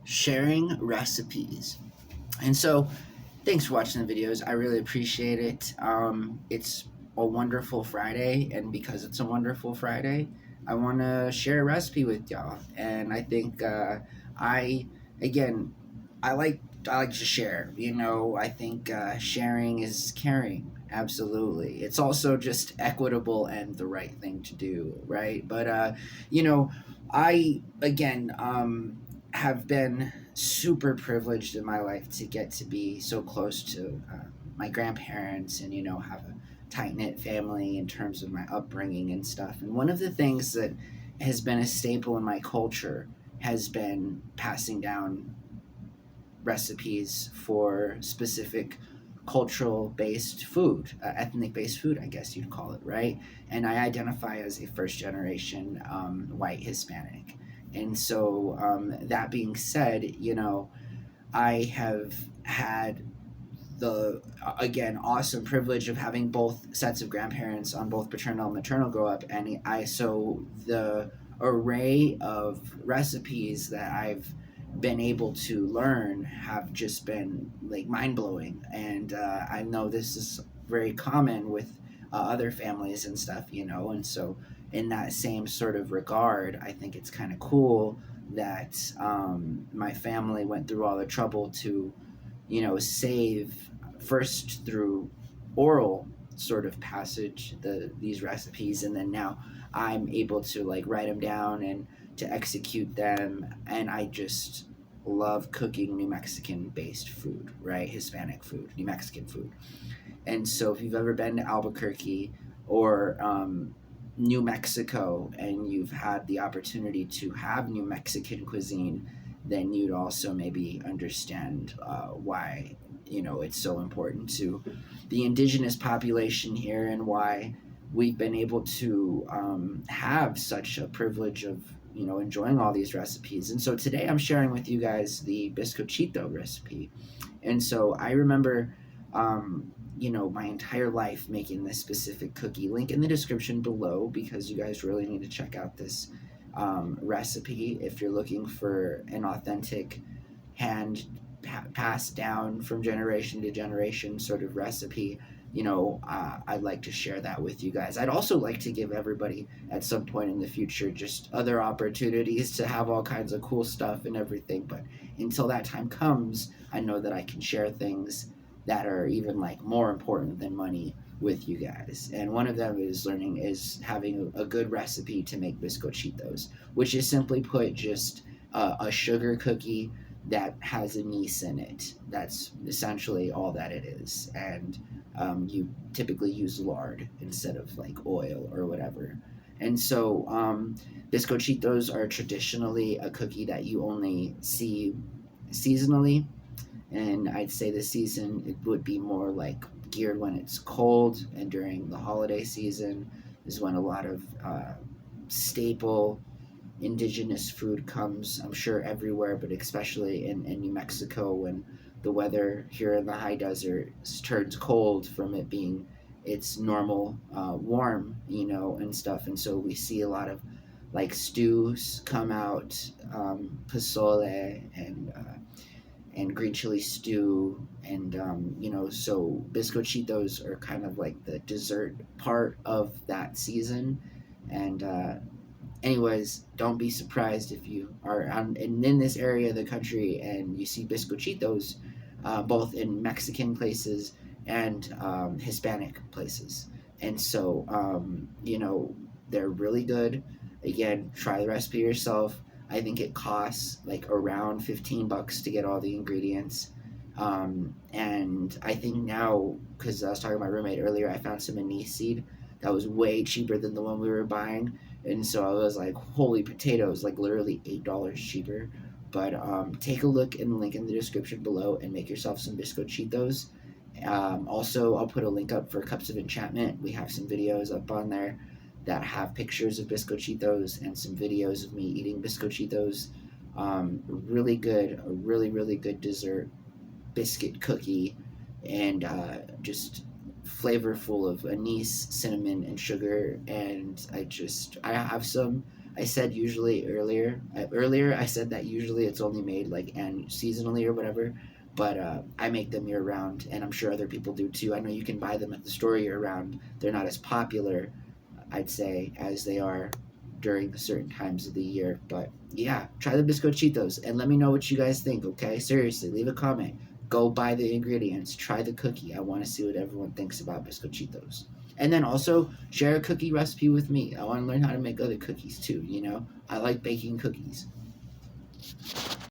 sharing recipes. And so, thanks for watching the videos. I really appreciate it. It's a wonderful Friday, and because it's a wonderful Friday, I want to share a recipe with y'all. And I think I, again, I like I like to share. I think sharing is caring. Absolutely, it's also just equitable and the right thing to do, right? But you know, I again have been super privileged in my life to get to be so close to my grandparents and have a tight knit family in terms of my upbringing and stuff. And one of the things that has been a staple in my culture has been passing down recipes for specific cultural based food, ethnic based food, I guess you'd call it, right? And I identify as a first generation white Hispanic. And so, that being said, I have had the again awesome privilege of having both sets of grandparents on both paternal and maternal grow up, and the array of recipes that I've been able to learn have just been like mind blowing. And I know this is very common with other families and stuff, and so in that same sort of regard, I think it's kind of cool that my family went through all the trouble to save first through oral sort of passage these recipes, and then now I'm able to like write them down and to execute them. And I just love cooking New Mexican based food, right? Hispanic food, New Mexican food. And so if you've ever been to Albuquerque or New Mexico and you've had the opportunity to have New Mexican cuisine, then you'd also maybe understand why it's so important to the indigenous population here, and why we've been able to have such a privilege of enjoying all these recipes. And so today I'm sharing with you guys the Biscochito recipe. And so I remember my entire life making this specific cookie. Link in the description below, because you guys really need to check out this recipe if you're looking for an authentic passed down from generation to generation sort of recipe. I'd like to share that with you guys. I'd also like to give everybody at some point in the future just other opportunities to have all kinds of cool stuff and everything. But until that time comes, I know that I can share things that are even like more important than money with you guys. And one of them is having a good recipe to make biscochitos, which is simply put just a sugar cookie that has anise in it. That's essentially all that it is. And you typically use lard instead of like oil or whatever. And so biscochitos are traditionally a cookie that you only see seasonally. And I'd say the season, it would be more like geared when it's cold, and during the holiday season is when a lot of staple indigenous food comes, I'm sure everywhere, but especially in New Mexico, when the weather here in the high desert turns cold from it being it's normal warm, and stuff. And so we see a lot of like stews come out, pozole and green chili stew, and so biscochitos are kind of like the dessert part of that season. And anyways, don't be surprised if you are in this area of the country and you see biscochitos both in Mexican places and Hispanic places. And so they're really good. Again, try the recipe yourself. I think it costs like around $15 to get all the ingredients. And I think now, because I was talking to my roommate earlier, I found some anise seed that was way cheaper than the one we were buying. And so I was like, holy potatoes, like literally $8 cheaper. But take a look in the link in the description below and make yourself some biscochitos. Also, I'll put a link up for Cups of Enchantment. We have some videos up on there that have pictures of biscochitos and some videos of me eating biscochitos. Really good, a really, really good dessert biscuit cookie, and just flavorful of anise, cinnamon, and sugar. And I have some I said usually earlier I said that usually it's only made like and seasonally or whatever, but I make them year round, and I'm sure other people do too. I know you can buy them at the store year round. They're not as popular, I'd say, as they are during certain times of the year. But yeah, try the Biscochitos and let me know what you guys think, okay? Seriously, leave a comment. Go buy the ingredients. Try the cookie. I want to see what everyone thinks about Biscochitos. And then also share a cookie recipe with me. I want to learn how to make other cookies too, you know? I like baking cookies.